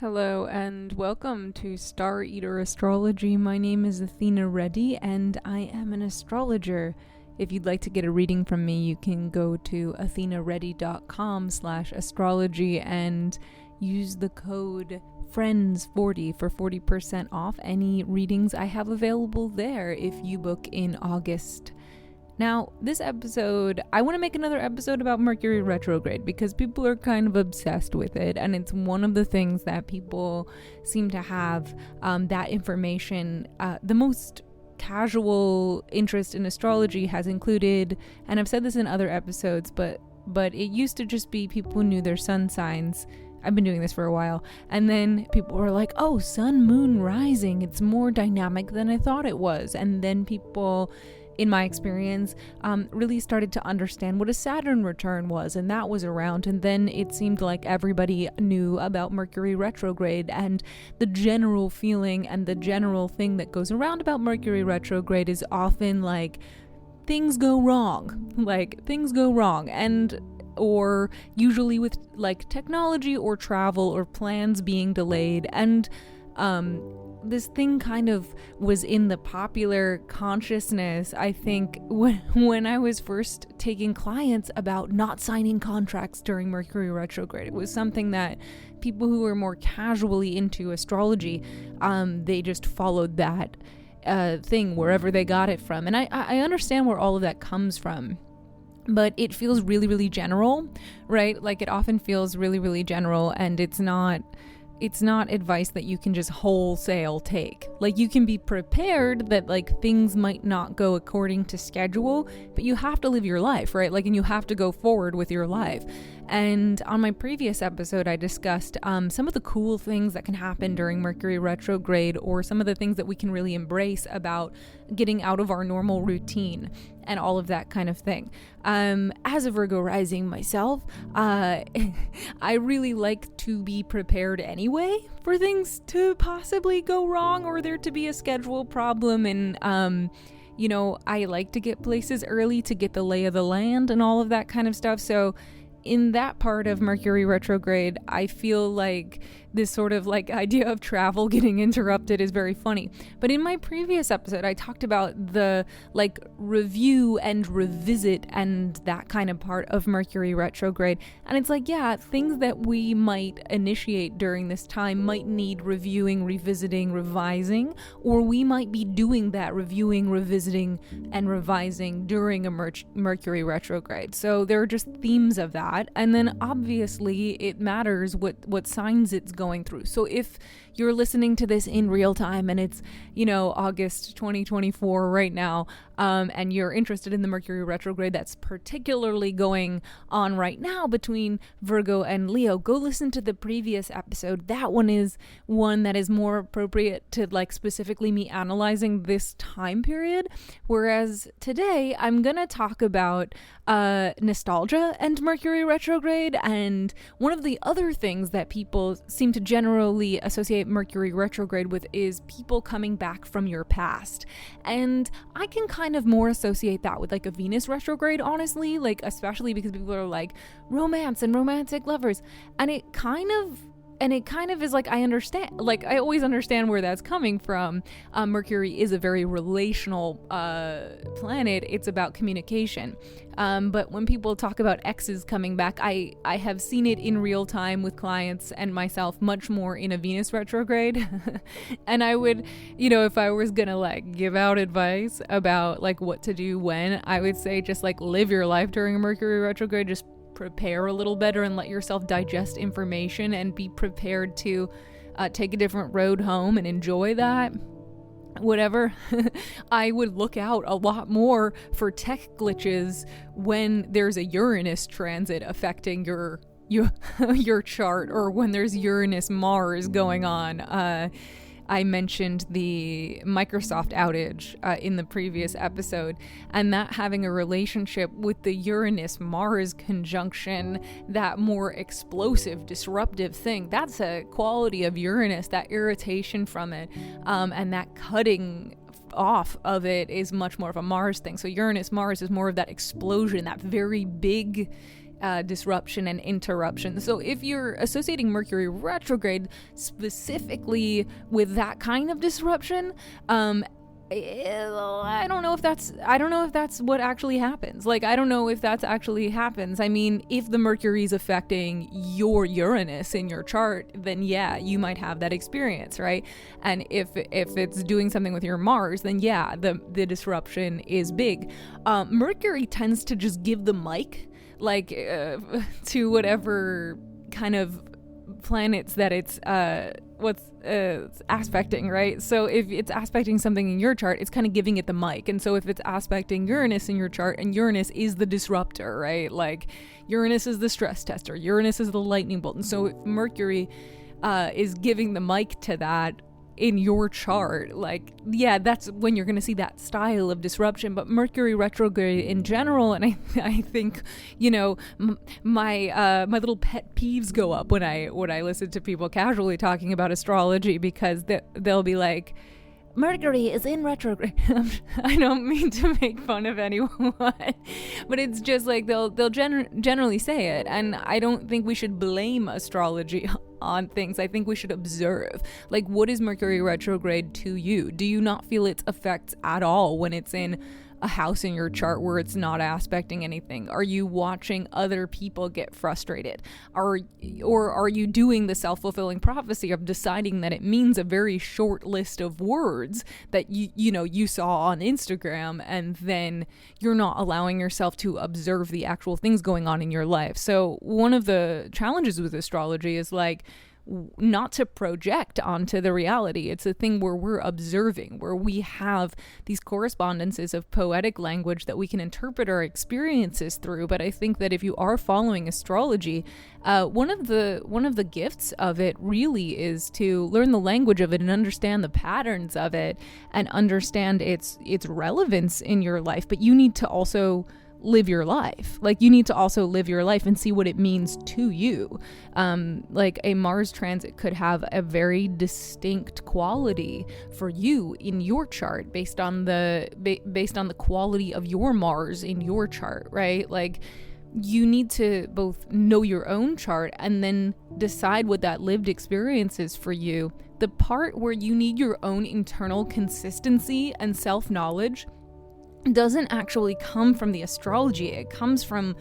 Hello and welcome to Star Eater Astrology. My name is Athena Reddy and I am an astrologer. If you'd like to get a reading from me, you can go to athenareddy.com/astrology and use the code FRIENDS40 for 40% off any readings I have available there if you book in August. Now, this episode, I want to make another episode about Mercury retrograde because people are kind of obsessed with it, and it's one of the things that people seem to have that information. The most casual interest in astrology has included, and I've said this in other episodes, but it used to just be people who knew their sun signs. I've been doing this for a while, and then people were like, oh, sun, moon, rising, it's more dynamic than I thought it was. And then people, in my experience, really started to understand what a Saturn return was, and that was around. And then it seemed like everybody knew about Mercury retrograde, and the general feeling and the general thing that goes around about Mercury retrograde is often like things go wrong, and or usually with like technology or travel or plans being delayed. And this thing kind of was in the popular consciousness, I think, when I was first taking clients about not signing contracts during Mercury retrograde. It was something that people who were more casually into astrology, they just followed that thing wherever they got it from. And I understand where all of that comes from. But it feels really, really general, right? Like it often feels really, really general, and it's not advice that you can just wholesale take. Like you can be prepared that like things might not go according to schedule, but you have to live your life, right? Like, and you have to go forward with your life. And on my previous episode, I discussed some of the cool things that can happen during Mercury retrograde, or some of the things that we can really embrace about getting out of our normal routine and all of that kind of thing. As a Virgo rising myself, I really like to be prepared anyway for things to possibly go wrong or there to be a schedule problem. And, I like to get places early to get the lay of the land and all of that kind of stuff. So in that part of Mercury retrograde, I feel like this sort of like idea of travel getting interrupted is very funny. But in my previous episode, I talked about the like review and revisit and that kind of part of Mercury retrograde. And it's like, yeah, things that we might initiate during this time might need reviewing, revisiting, revising, or we might be doing that reviewing, revisiting, and revising during a Mercury retrograde. So there are just themes of that. And then obviously it matters what signs it's going through. So if you're listening to this in real time and it's, August 2024 right now, and you're interested in the Mercury retrograde that's particularly going on right now between Virgo and Leo, go listen to the previous episode. That one is one that is more appropriate to like specifically me analyzing this time period. Whereas today I'm gonna talk about nostalgia and Mercury retrograde. And one of the other things that people seem to generally associate Mercury retrograde with is people coming back from your past. And I can kind of more associate that with like a Venus retrograde, honestly, like especially because people are like romance and romantic lovers. And it kind of is like, I understand, like I always understand where that's coming from. Mercury is a very relational planet. It's about communication. But when people talk about exes coming back, I have seen it in real time with clients and myself much more in a Venus retrograde. And I would, if I was gonna like give out advice about like what to do when, I would say just like live your life during a Mercury retrograde. Just prepare a little better and let yourself digest information and be prepared to take a different road home and enjoy that. Whatever. I would look out a lot more for tech glitches when there's a Uranus transit affecting your chart, or when there's Uranus Mars going on. I mentioned the Microsoft outage in the previous episode, and that having a relationship with the Uranus-Mars conjunction, that more explosive, disruptive thing. That's a quality of Uranus, that irritation from it, and that cutting off of it is much more of a Mars thing. So Uranus-Mars is more of that explosion, that very big disruption and interruption. So if you're associating Mercury retrograde specifically with that kind of disruption, I don't know if that's what actually happens. Like, I don't know if that's actually happens. I mean, if the Mercury is affecting your Uranus in your chart, then yeah, you might have that experience, right? And if it's doing something with your Mars, then yeah, the disruption is big. Mercury tends to just give the mic, like, to whatever kind of planets that it's aspecting, right? So if it's aspecting something in your chart, it's kind of giving it the mic. And so if it's aspecting Uranus in your chart, and Uranus is the disruptor, right? Like, Uranus is the stress tester, Uranus is the lightning bolt. And so if Mercury is giving the mic to that in your chart, like, yeah, that's when you're going to see that style of disruption. But Mercury retrograde in general, and I think, you know, my little pet peeves go up when I listen to people casually talking about astrology, because they'll be like, Mercury is in retrograde. I don't mean to make fun of anyone, but it's just like they'll generally say it, and I don't think we should blame astrology on things. I think we should observe, like, what is Mercury retrograde to you? Do you not feel its effects at all when it's in a house in your chart where it's not aspecting anything? Are you watching other people get frustrated? Or are you doing the self-fulfilling prophecy of deciding that it means a very short list of words that you saw on Instagram, and then you're not allowing yourself to observe the actual things going on in your life? So one of the challenges with astrology is, like, not to project onto the reality. It's a thing where we're observing, where we have these correspondences of poetic language that we can interpret our experiences through. But I think that if you are following astrology, one of the gifts of it really is to learn the language of it and understand the patterns of it and understand its relevance in your life. But you need to also live your life. Like, you need to also live your life and see what it means to you. Like, a Mars transit could have a very distinct quality for you in your chart based on the quality of your Mars in your chart, right? Like, you need to both know your own chart and then decide what that lived experience is for you. The part where you need your own internal consistency and self-knowledge doesn't actually come from the astrology. It comes from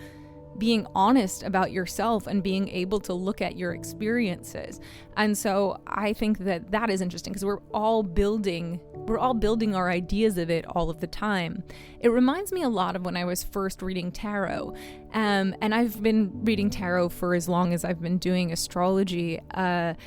being honest about yourself and being able to look at your experiences. And so I think that is interesting, because we're all building our ideas of it all of the time. It reminds me a lot of when I was first reading tarot. And I've been reading tarot for as long as I've been doing astrology. And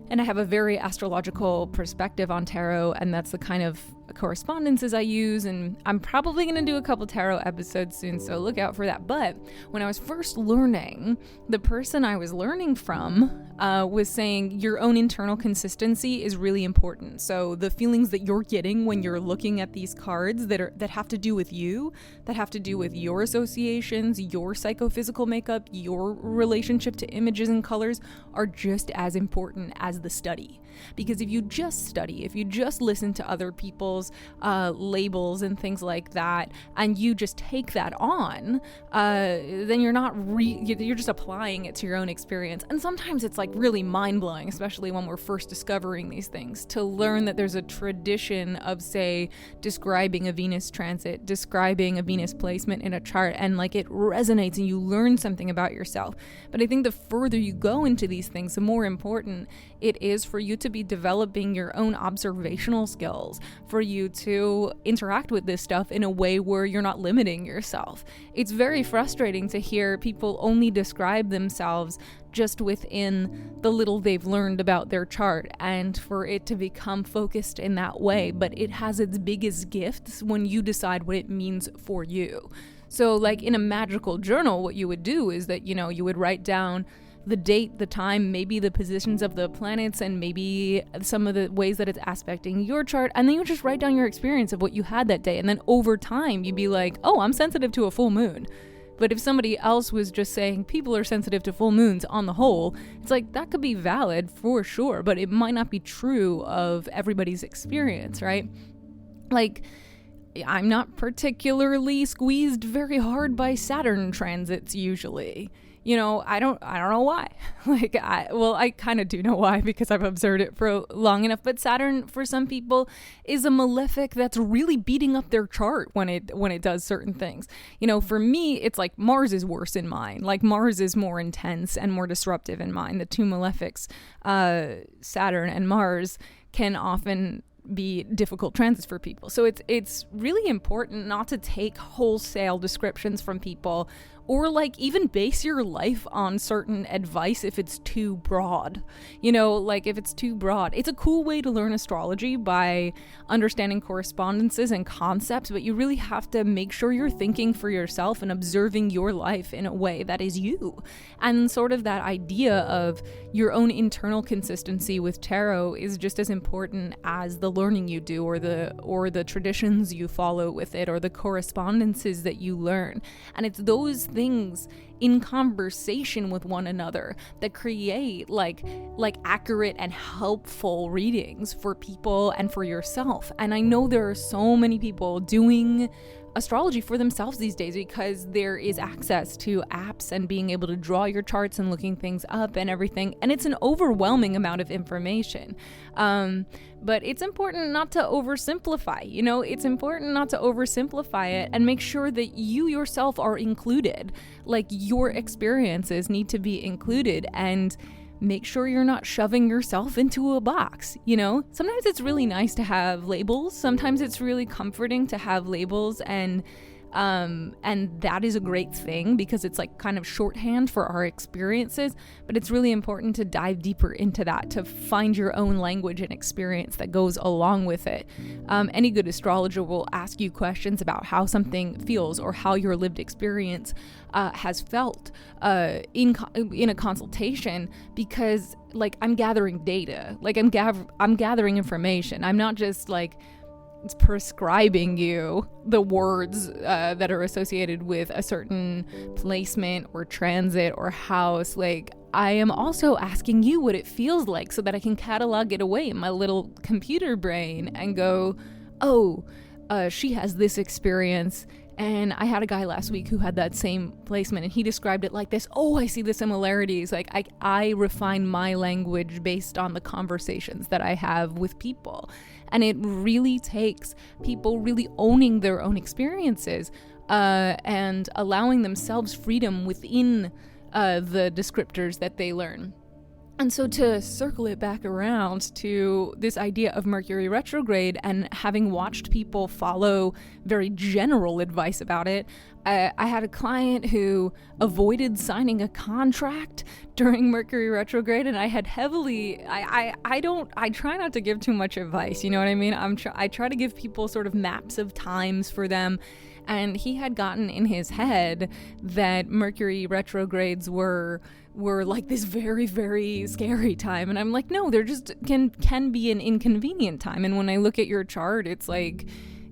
I have a very astrological perspective on tarot, and that's the kind of correspondences I use, and I'm probably going to do a couple tarot episodes soon, so look out for that. But when I was first learning, the person I was learning from was saying your own internal consistency is really important. So the feelings that you're getting when you're looking at these cards that have to do with you, that have to do with your associations, your psychophysical makeup, your relationship to images and colors, are just as important as the study. Because if you just study, if you just listen to other people's labels and things like that, and you just take that on, then you're just applying it to your own experience. And sometimes it's like really mind-blowing, especially when we're first discovering these things, to learn that there's a tradition of, say, describing a Venus transit, describing a Venus placement in a chart, and like it resonates and you learn something about yourself. But I think the further you go into these things, the more important it is for you to be developing your own observational skills, for you to interact with this stuff in a way where you're not limiting yourself. It's very frustrating to hear people only describe themselves just within the little they've learned about their chart, and for it to become focused in that way. But it has its biggest gifts when you decide what it means for you. So like in a magical journal, what you would do is that, you would write down the date, the time, maybe the positions of the planets, and maybe some of the ways that it's aspecting your chart, and then you just write down your experience of what you had that day. And then over time you'd be like, oh, I'm sensitive to a full moon. But if somebody else was just saying people are sensitive to full moons on the whole, it's like that could be valid for sure, but it might not be true of everybody's experience, right? Like, I'm not particularly squeezed very hard by Saturn transits usually. I don't know why. I kind of do know why, because I've observed it for long enough. But Saturn, for some people, is a malefic that's really beating up their chart when it does certain things. For me, it's like Mars is worse in mine. Like Mars is more intense and more disruptive in mine. The two malefics, Saturn and Mars, can often be difficult transits for people. So it's really important not to take wholesale descriptions from people, or even base your life on certain advice if it's too broad. If it's too broad. It's a cool way to learn astrology by understanding correspondences and concepts, but you really have to make sure you're thinking for yourself and observing your life in a way that is you. And sort of that idea of your own internal consistency with tarot is just as important as the learning you do, or the traditions you follow with it, or the correspondences that you learn. And it's those things in conversation with one another that create like accurate and helpful readings for people and for yourself. And I know there are so many people doing astrology for themselves these days because there is access to apps and being able to draw your charts and looking things up and everything, and it's an overwhelming amount of information. But it's important not to oversimplify. It's important not to oversimplify it, and make sure that you yourself are included. Like, your experiences need to be included, and make sure you're not shoving yourself into a box. Sometimes it's really nice to have labels. Sometimes it's really comforting to have labels, and that is a great thing because it's kind of shorthand for our experiences. But it's really important to dive deeper into that, to find your own language and experience that goes along with it. Any good astrologer will ask you questions about how something feels, or how your lived experience has felt in a consultation, because I'm gathering data, I'm gathering information. I'm not just it's prescribing you the words that are associated with a certain placement or transit or house. I am also asking you what it feels like, so that I can catalog it away in my little computer brain and go, oh, she has this experience. And I had a guy last week who had that same placement, and he described it like this. Oh, I see the similarities. I refine my language based on the conversations that I have with people. And it really takes people really owning their own experiences and allowing themselves freedom within the descriptors that they learn. And so, to circle it back around to this idea of Mercury retrograde, and having watched people follow very general advice about it, I had a client who avoided signing a contract during Mercury retrograde, and I had heavily, I try not to give too much advice, you know what I mean? I try to give people sort of maps of times for them. And he had gotten in his head that Mercury retrogrades were this very, very scary time. And I'm like, no, they're just can be an inconvenient time. And when I look at your chart, it's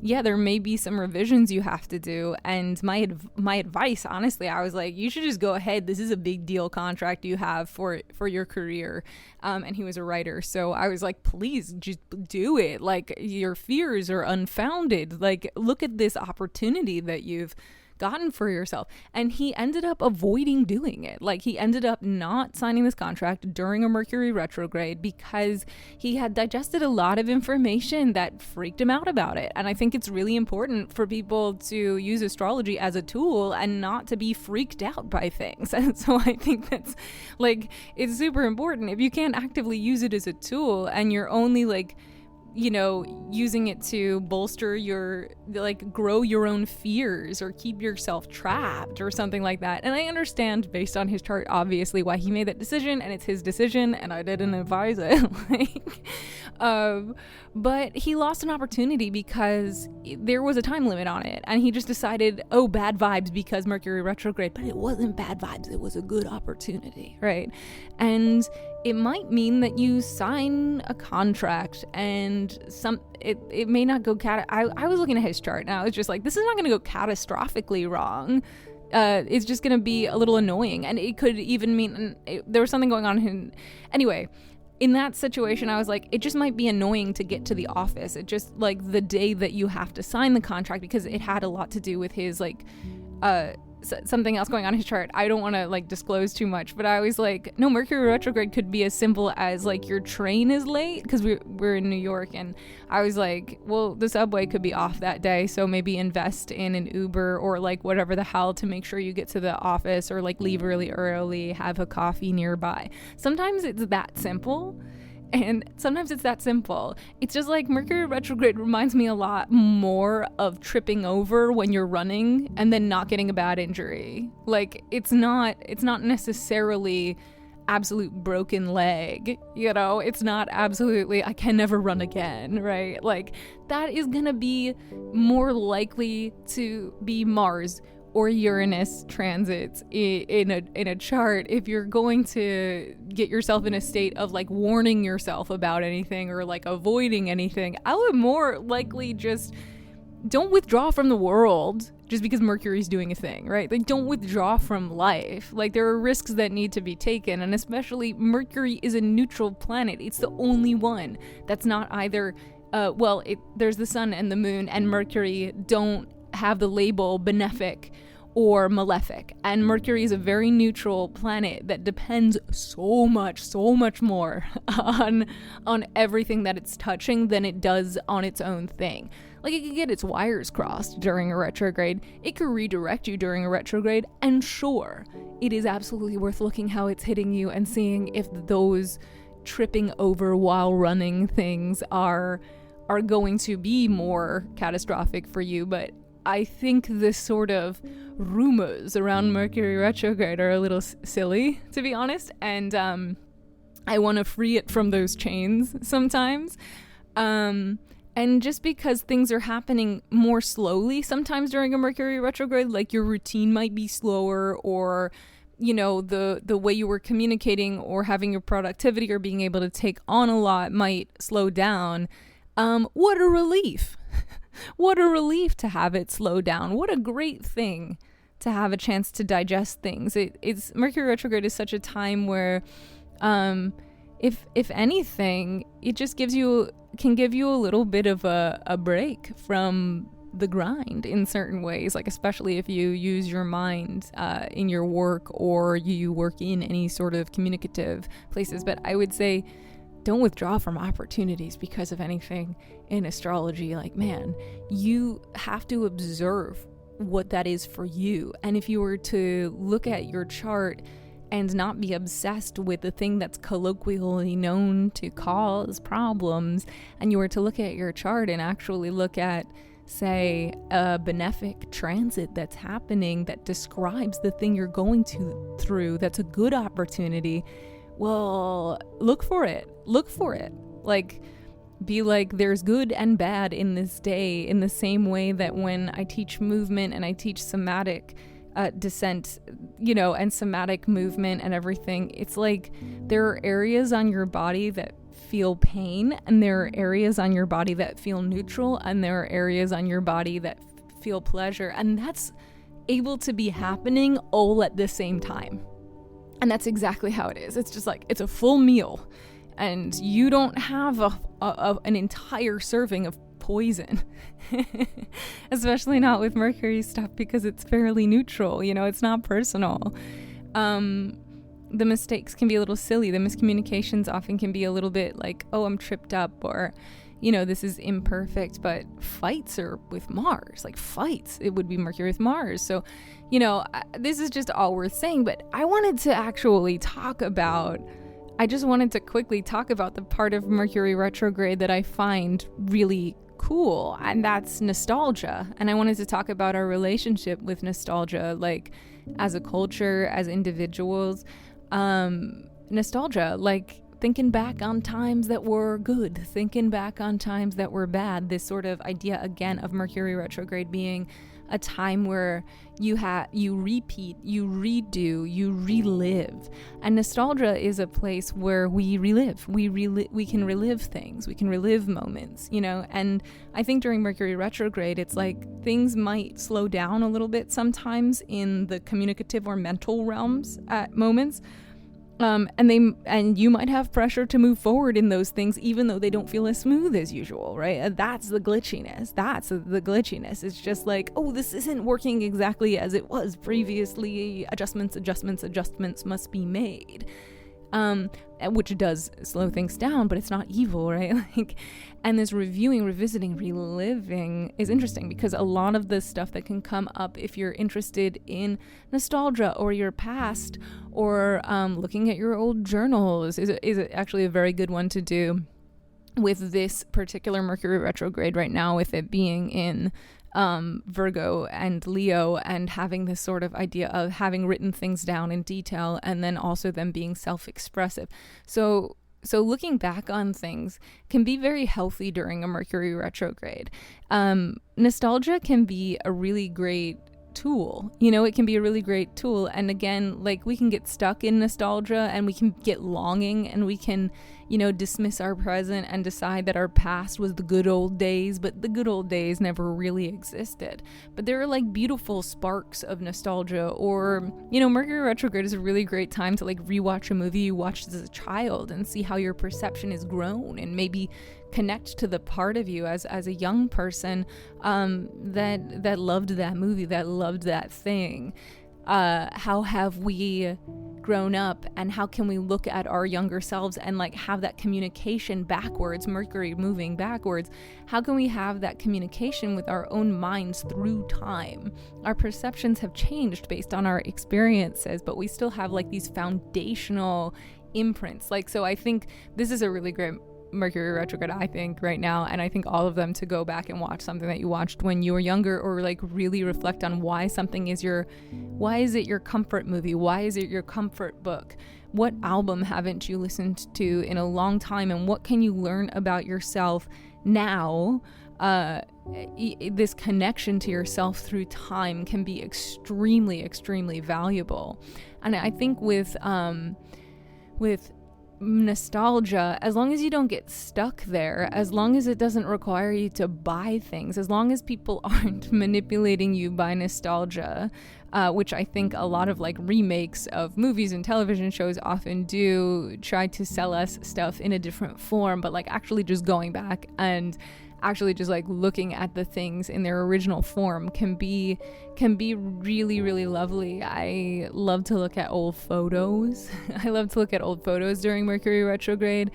yeah, there may be some revisions you have to do. And my advice, honestly, I was like, you should just go ahead. This is a big deal contract you have for your career. And he was a writer. So I was like, please just do it. Your fears are unfounded. Look at this opportunity that you've gotten for yourself. And he ended up avoiding doing it. He ended up not signing this contract during a Mercury retrograde because he had digested a lot of information that freaked him out about it. And I think it's really important for people to use astrology as a tool and not to be freaked out by things. And so I think that's it's super important. If you can't actively use it as a tool and you're only using it to bolster your, grow your own fears or keep yourself trapped or something like that. And I understand, based on his chart, obviously, why he made that decision, and it's his decision, and I didn't advise it. But he lost an opportunity because there was a time limit on it, and he just decided, oh, bad vibes because Mercury retrograde. But it wasn't bad vibes, it was a good opportunity, right? And it might mean that you sign a contract and it may not go I was looking at his chart and I was just like, this is not going to go catastrophically wrong. It's just going to be a little annoying, and it could even mean there was something going on anyway. in that situation, I was like, it just might be annoying to get to the office. It just, like, the day that you have to sign the contract, because it had a lot to do with his, like, something else going on in his chart. I don't want to, like, disclose too much, but I was like, no, Mercury retrograde could be as simple as, like, your train is late, because we're in New York, and I was like, well, the subway could be off that day, so maybe invest in an Uber or, like, whatever the hell to make sure you get to the office, or, like, leave really early, have a coffee nearby. Sometimes it's that simple. And sometimes it's that simple. It's just like Mercury retrograde reminds me a lot more of tripping over when you're running and then not getting a bad injury. Like, it's not necessarily absolute broken leg, you know? It's not absolutely, I can never run again, right? Like, that is gonna be more likely to be Mars or Uranus transits in a chart if you're going to get yourself in a state of, like, warning yourself about anything or, like, avoiding anything. I would more likely just don't withdraw from the world just because Mercury's doing a thing, right? Like, don't withdraw from life. Like, there are risks that need to be taken, and especially Mercury is a neutral planet. It's the only one that's not either, there's the sun and the moon, and Mercury don't have the label benefic or malefic, and Mercury is a very neutral planet that depends so much more on everything that it's touching than it does on its own thing. Like, it could get its wires crossed during a retrograde, it could redirect you during a retrograde, and sure, it is absolutely worth looking how it's hitting you and seeing if those tripping over while running things are going to be more catastrophic for you. But I think this sort of rumors around Mercury retrograde are a little silly, to be honest, and I want to free it from those chains sometimes. And just because things are happening more slowly sometimes during a Mercury retrograde, like your routine might be slower, or, you know, the way you were communicating or having your productivity or being able to take on a lot might slow down. What a relief. What a relief to have it slow down. What a great thing to have a chance to digest things. It's Mercury retrograde is such a time where, if anything, it just can give you a little bit of a break from the grind in certain ways, like especially if you use your mind in your work or you work in any sort of communicative places. But I would say, don't withdraw from opportunities because of anything in astrology. Like, man, you have to observe what that is for you. And if you were to look at your chart and not be obsessed with the thing that's colloquially known to cause problems, and you were to look at your chart and actually look at, say, a benefic transit that's happening that describes the thing you're going through, that's a good opportunity, well, look for it. Like, be like, there's good and bad in this day, in the same way that when I teach movement and I teach somatic descent, you know, and somatic movement and everything, it's like there are areas on your body that feel pain, and there are areas on your body that feel neutral, and there are areas on your body that feel pleasure, and that's able to be happening all at the same time. And that's exactly how it is. It's just like, it's a full meal, and you don't have an entire serving of poison, especially not with Mercury stuff, because it's fairly neutral, you know, it's not personal. The mistakes can be a little silly. The miscommunications often can be a little bit like, oh, I'm tripped up, or, you know, this is imperfect. But fights are with Mars, like fights, it would be Mercury with Mars. So, you know, this is just all worth saying, but I wanted to actually I just wanted to quickly talk about the part of Mercury retrograde that I find really cool, and that's nostalgia. And I wanted to talk about our relationship with nostalgia, like as a culture, as individuals. Nostalgia, like thinking back on times that were good, thinking back on times that were bad. This sort of idea, again, of Mercury retrograde being a time where you repeat, you redo, you relive. And nostalgia is a place where we relive. We can relive things. We can relive moments, you know. And I think during Mercury retrograde, it's like things might slow down a little bit sometimes in the communicative or mental realms at moments. And you might have pressure to move forward in those things, even though they don't feel as smooth as usual, right? And that's the glitchiness. It's just like, oh, this isn't working exactly as it was previously. Adjustments must be made. Which does slow things down, but it's not evil, right? And this reviewing, revisiting, reliving is interesting, because a lot of the stuff that can come up if you're interested in nostalgia or your past, or looking at your old journals is actually a very good one to do with this particular Mercury retrograde right now, with it being in Virgo and Leo, and having this sort of idea of having written things down in detail, and then also them being self-expressive. So looking back on things can be very healthy during a Mercury retrograde. Nostalgia can be a really great tool. It can be a really great tool. And again, like, we can get stuck in nostalgia, and we can get longing, and we can, dismiss our present and decide that our past was the good old days, but the good old days never really existed. But there are like beautiful sparks of nostalgia, or, Mercury retrograde is a really great time to like rewatch a movie you watched as a child and see how your perception has grown, and maybe connect to the part of you as a young person that loved that movie, that loved that thing. How have we grown up, and how can we look at our younger selves and like have that communication backwards, Mercury moving backwards? How can we have that communication with our own minds through time? Our perceptions have changed based on our experiences, but we still have like these foundational imprints. So I think this is a really great Mercury retrograde, I think, right now, and I think all of them to go back and watch something that you watched when you were younger, or like really reflect on why is it your comfort movie, why is it your comfort book, what album haven't you listened to in a long time, and what can you learn about yourself now. This connection to yourself through time can be extremely, extremely valuable. And I think with nostalgia, as long as you don't get stuck there, as long as it doesn't require you to buy things, as long as people aren't manipulating you by nostalgia, which I think a lot of like remakes of movies and television shows often do, try to sell us stuff in a different form, but like actually just going back and actually just like looking at the things in their original form can be really, really lovely. I love to look at old photos. I love to look at old photos during Mercury retrograde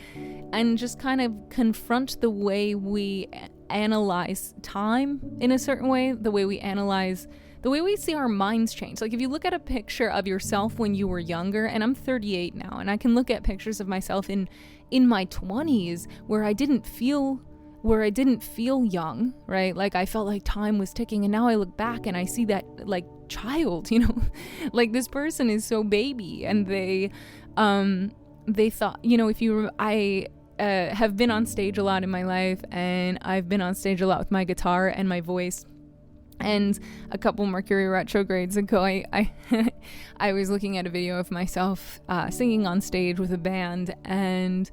and just kind of confront the way we analyze time in a certain way, the way we see our minds change. Like if you look at a picture of yourself when you were younger, and I'm 38 now, and I can look at pictures of myself in my 20s where I didn't feel young, right? Like I felt like time was ticking, and now I look back and I see that like child, like this person is so baby, and they thought, I have been on stage a lot in my life, and I've been on stage a lot with my guitar and my voice. And a couple Mercury retrogrades ago, I was looking at a video of myself singing on stage with a band, and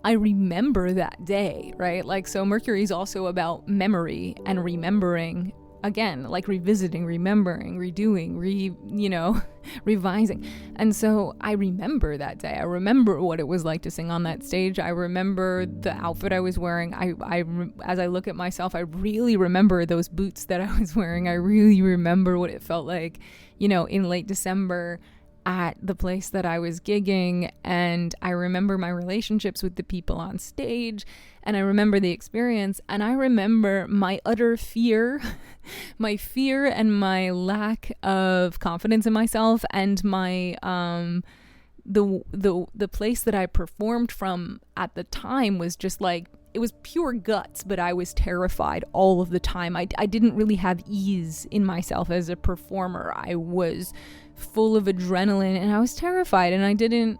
I remember that day, right? Like, so Mercury is also about memory and remembering, again, like revisiting, remembering, redoing, revising. And so I remember that day. I remember what it was like to sing on that stage. I remember the outfit I was wearing. As I look at myself, I really remember those boots that I was wearing. I really remember what it felt like, in late December at the place that I was gigging, and I remember my relationships with the people on stage, and I remember the experience, and I remember my utter fear, my fear and my lack of confidence in myself, and my the place that I performed from at the time was just like, it was pure guts, but I was terrified all of the time. I didn't really have ease in myself as a performer. I was full of adrenaline, and I was terrified, and I didn't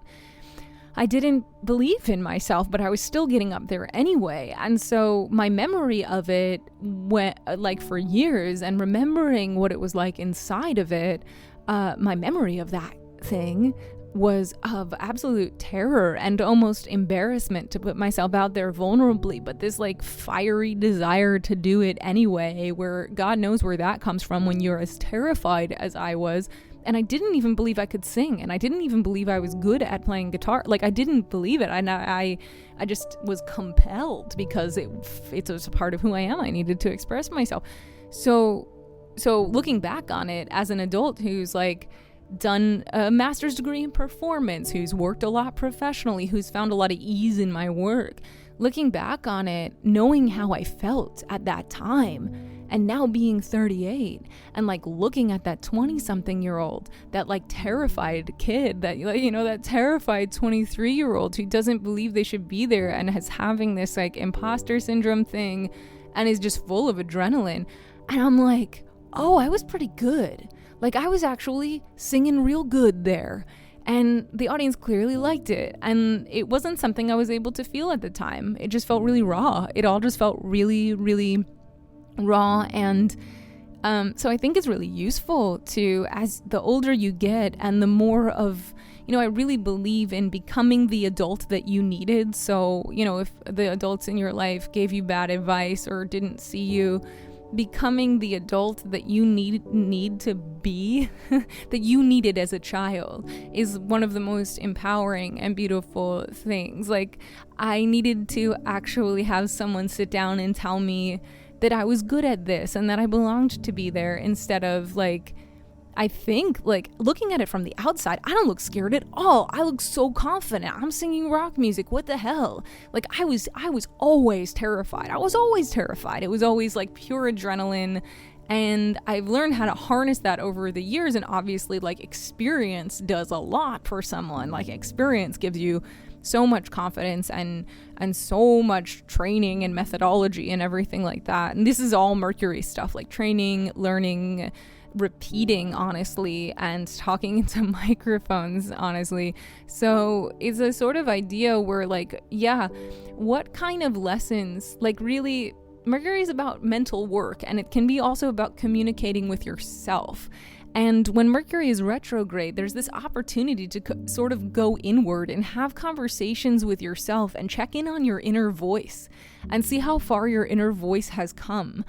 believe in myself, but I was still getting up there anyway. And so my memory of it went like for years, and remembering what it was like inside of it, my memory of that thing was of absolute terror and almost embarrassment to put myself out there vulnerably, but this like fiery desire to do it anyway, where God knows where that comes from when you're as terrified as I was I didn't even believe I could sing, and I didn't even believe I was good at playing guitar. Like, I didn't believe it. I just was compelled because it was a part of who I am. I needed to express myself. So looking back on it as an adult who's like done a master's degree in performance, who's worked a lot professionally, who's found a lot of ease in my work, looking back on it, knowing how I felt at that time, and now being 38 and like looking at that 20-something-year-old, that like terrified kid, that, you know, that terrified 23-year-old who doesn't believe they should be there and is having this like imposter syndrome thing and is just full of adrenaline. And I'm like, oh, I was pretty good. Like, I was actually singing real good there. And the audience clearly liked it. And it wasn't something I was able to feel at the time. It just felt really raw. It all just felt really, really raw. And so I think it's really useful to, as the older you get and the more of, you know, I really believe in becoming the adult that you needed. So, you know, if the adults in your life gave you bad advice or didn't see you, becoming the adult that you need to be, that you needed as a child, is one of the most empowering and beautiful things. Like, I needed to actually have someone sit down and tell me that I was good at this and that I belonged to be there, instead of like, I think, like, looking at it from the outside, I don't look scared at all. I look so confident. I'm singing rock music. What the hell? Like, I was always terrified. I was always terrified. It was always like pure adrenaline. And I've learned how to harness that over the years. And obviously, like, experience does a lot for someone. Like, experience gives you so much confidence and so much training and methodology and everything like that. And this is all Mercury stuff, like training, learning, repeating, honestly, and talking into microphones, honestly. So it's a sort of idea where, like, yeah, what kind of lessons, like, really, Mercury is about mental work, and it can be also about communicating with yourself. And when Mercury is retrograde, there's this opportunity to sort of go inward and have conversations with yourself and check in on your inner voice and see how far your inner voice has come.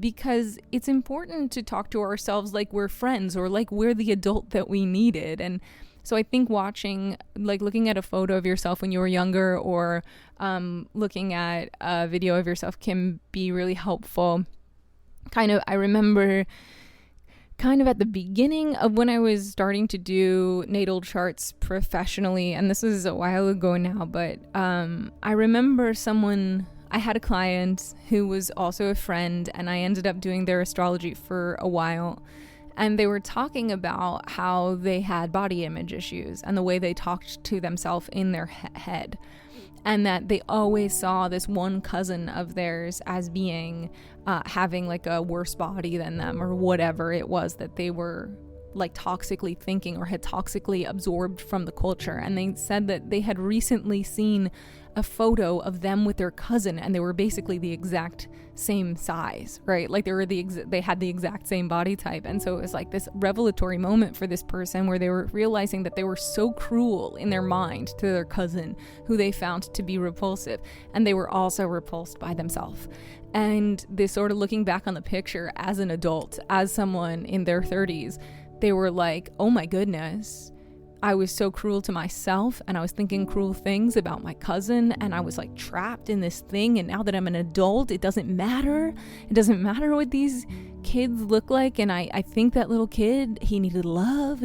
Because it's important to talk to ourselves like we're friends, or like we're the adult that we needed. And so I think watching, like, looking at a photo of yourself when you were younger, or looking at a video of yourself can be really helpful. I remember kind of at the beginning of when I was starting to do natal charts professionally, and this is a while ago now, but I remember I had a client who was also a friend, and I ended up doing their astrology for a while, and they were talking about how they had body image issues and the way they talked to themselves in their head, and that they always saw this one cousin of theirs as being having like a worse body than them, or whatever it was that they were like toxically thinking or had toxically absorbed from the culture. And they said that they had recently seen a photo of them with their cousin, and they were basically the exact same size, right? Like they had the exact same body type. And so it was like this revelatory moment for this person where they were realizing that they were so cruel in their mind to their cousin, who they found to be repulsive, and they were also repulsed by themselves. And this sort of looking back on the picture as an adult, as someone in their 30s, they were like, oh my goodness, I was so cruel to myself, and I was thinking cruel things about my cousin, and I was like trapped in this thing. And now that I'm an adult, it doesn't matter. It doesn't matter what these kids look like. And I think that little kid, he needed love.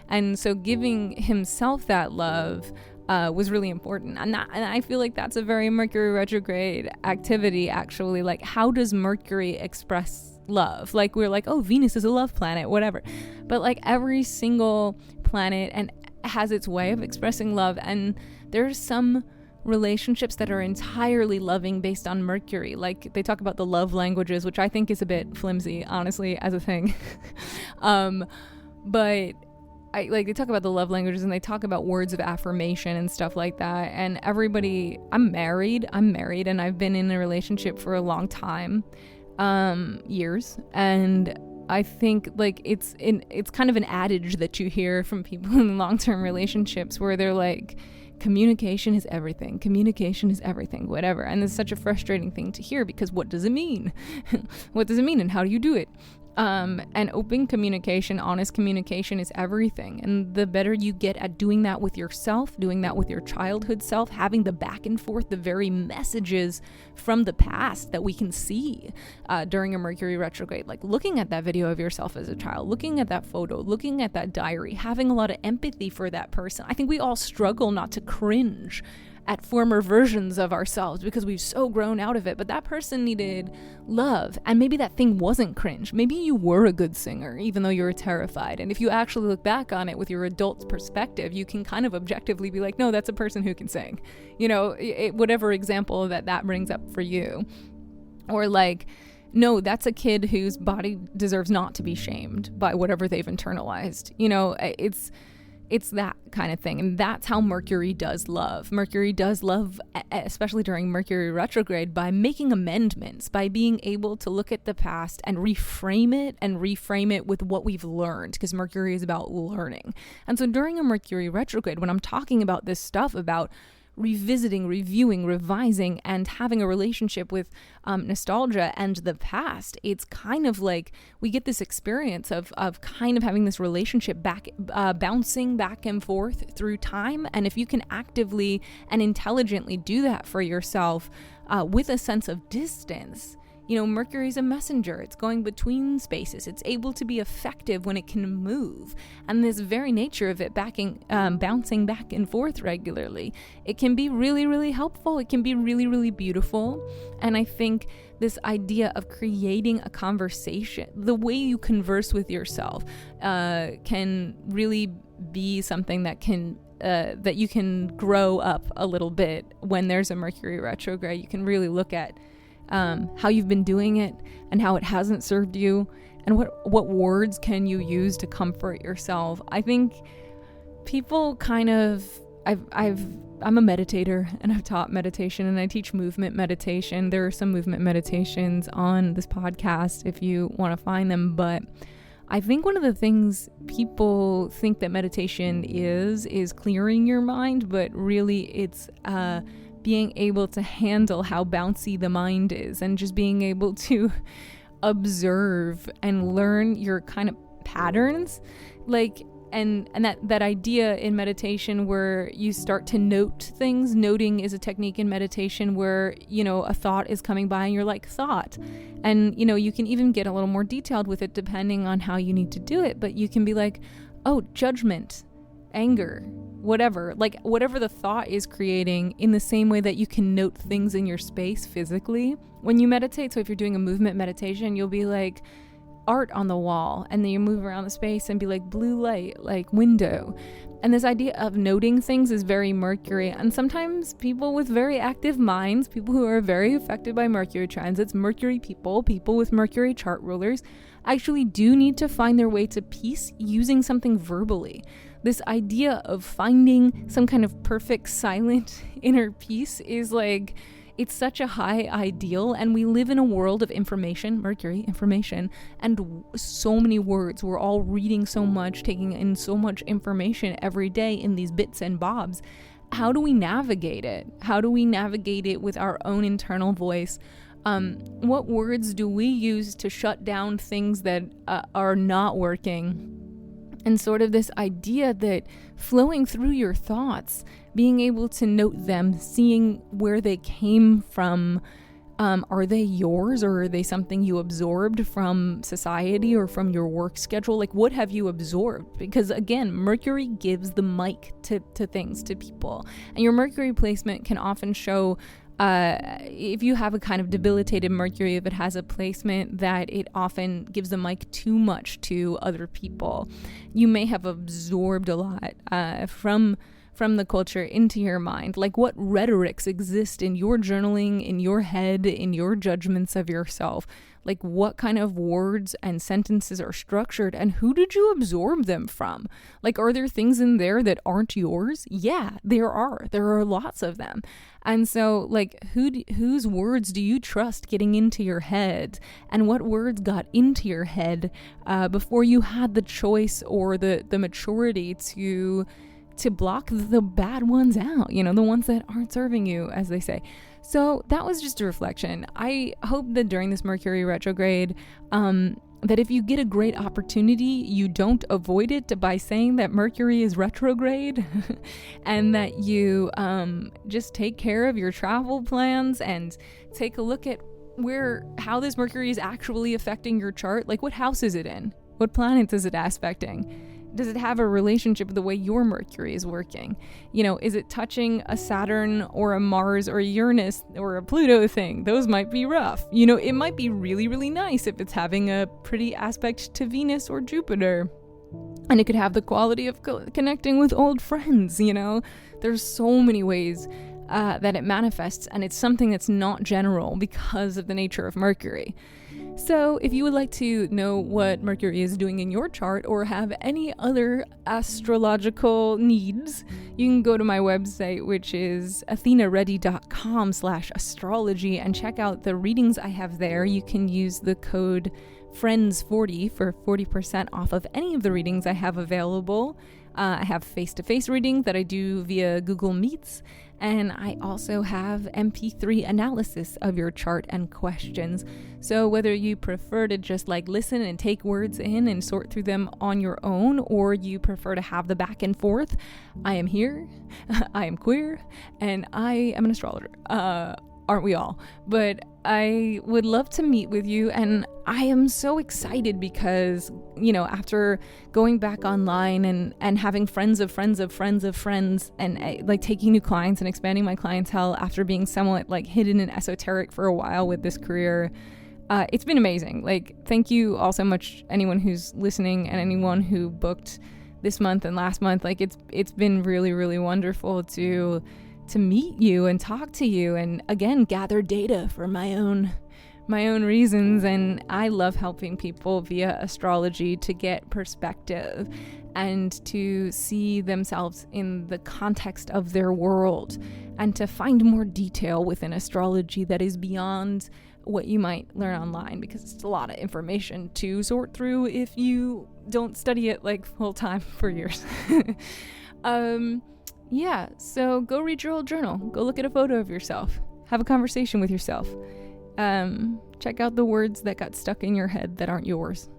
And so giving himself that love was really important. And I feel like that's a very Mercury retrograde activity, actually. Like, how does Mercury express love? Like, we're like, oh, Venus is a love planet, whatever. But like, every single planet and has its way of expressing love. And there's some relationships that are entirely loving based on Mercury. Like, they talk about the love languages, which I think is a bit flimsy, honestly, as a thing. But they talk about the love languages, and they talk about words of affirmation and stuff like that. And everybody, I'm married, and I've been in a relationship for a long time, years. And I think like it's kind of an adage that you hear from people in long-term relationships, where they're like, communication is everything, whatever. And it's such a frustrating thing to hear, because what does it mean? What does it mean, and how do you do it? And open communication, honest communication is everything. And the better you get at doing that with yourself, doing that with your childhood self, having the back and forth, the very messages from the past that we can see during a Mercury retrograde, like looking at that video of yourself as a child, looking at that photo, looking at that diary, having a lot of empathy for that person. I think we all struggle not to cringe at former versions of ourselves because we've so grown out of it. But that person needed love, and maybe that thing wasn't cringe. Maybe you were a good singer even though you were terrified, and if you actually look back on it with your adult perspective, you can kind of objectively be like, no, that's a person who can sing, whatever example that brings up for you. Or like, no, that's a kid whose body deserves not to be shamed by whatever they've internalized. It's that kind of thing. And that's how Mercury does love. Mercury does love, especially during Mercury retrograde, by making amendments, by being able to look at the past and reframe it with what we've learned, because Mercury is about learning. And so during a Mercury retrograde, when I'm talking about this stuff about revisiting, reviewing, revising, and having a relationship with nostalgia and the past, it's kind of like we get this experience of kind of having this relationship bouncing back and forth through time. And if you can actively and intelligently do that for yourself with a sense of distance, Mercury's a messenger. It's going between spaces. It's able to be effective when it can move. And this very nature of it bouncing back and forth regularly, it can be really, really helpful. It can be really, really beautiful. And I think this idea of creating a conversation, the way you converse with yourself, can really be something that you can grow up a little bit when there's a Mercury retrograde. You can really look at how you've been doing it and how it hasn't served you, and what words can you use to comfort yourself. I think people kind of, I'm a meditator, and I've taught meditation, and I teach movement meditation. There are some movement meditations on this podcast if you want to find them, but I think one of the things people think that meditation is clearing your mind, but really it's being able to handle how bouncy the mind is, and just being able to observe and learn your kind of patterns, and that idea in meditation where you start to note things. Noting is a technique in meditation where a thought is coming by and you're like, thought, and you can even get a little more detailed with it depending on how you need to do it, but you can be like, oh, judgment, anger, whatever the thought is creating, in the same way that you can note things in your space physically when you meditate. So if you're doing a movement meditation, you'll be like art on the wall, and then you move around the space and be like blue light, like window. And this idea of noting things is very Mercury. And sometimes people with very active minds, people who are very affected by Mercury transits, Mercury people with Mercury chart rulers, actually do need to find their way to peace using something verbally. This idea of finding some kind of perfect silent inner peace is like, it's such a high ideal, and we live in a world of information, Mercury, information, and so many words. We're all reading so much, taking in so much information every day in these bits and bobs. How do we navigate it? How do we navigate it with our own internal voice? What words do we use to shut down things that are not working? And sort of this idea that flowing through your thoughts, being able to note them, seeing where they came from, are they yours, or are they something you absorbed from society or from your work schedule? Like, what have you absorbed? Because again, Mercury gives the mic to things, to people. And your Mercury placement can often show, if you have a kind of debilitated Mercury, if it has a placement that it often gives the mic too much to other people, you may have absorbed a lot from the culture into your mind. Like, what rhetorics exist in your journaling, in your head, in your judgments of yourself? Like, what kind of words and sentences are structured, and who did you absorb them from? Like, are there things in there that aren't yours? Yeah, there are lots of them. And so, like, whose words do you trust getting into your head, and what words got into your head before you had the choice or the maturity to block the bad ones out, the ones that aren't serving you, as they say. So that was just a reflection. I hope that during this Mercury retrograde, that if you get a great opportunity, you don't avoid it by saying that Mercury is retrograde and that you just take care of your travel plans and take a look at how this Mercury is actually affecting your chart. Like, what house is it in? What planets is it aspecting? Does it have a relationship with the way your Mercury is working? Is it touching a Saturn or a Mars or a Uranus or a Pluto thing? Those might be rough. It might be really, really nice if it's having a pretty aspect to Venus or Jupiter. And it could have the quality of connecting with old friends, There's so many ways that it manifests, and it's something that's not general because of the nature of Mercury. So if you would like to know what Mercury is doing in your chart or have any other astrological needs, you can go to my website, which is athenareddy.com/astrology, and check out the readings I have there. You can use the code FRIENDS40 for 40% off of any of the readings I have available. I have face-to-face readings that I do via Google Meets, and I also have MP3 analysis of your chart and questions. So whether you prefer to just listen and take words in and sort through them on your own, or you prefer to have the back and forth, I am here, I am queer, and I am an astrologer. Aren't we all? But I would love to meet with you, and I am so excited because, after going back online and having friends of friends of friends of friends and taking new clients and expanding my clientele after being somewhat hidden and esoteric for a while with this career, it's been amazing. Thank you all so much, anyone who's listening and anyone who booked this month and last month. It's been really, really wonderful to meet you and talk to you and again gather data for my own reasons. And I love helping people via astrology to get perspective and to see themselves in the context of their world and to find more detail within astrology that is beyond what you might learn online, because it's a lot of information to sort through if you don't study it full time for years. Yeah, so go read your old journal. Go look at a photo of yourself. Have a conversation with yourself. Check out the words that got stuck in your head that aren't yours.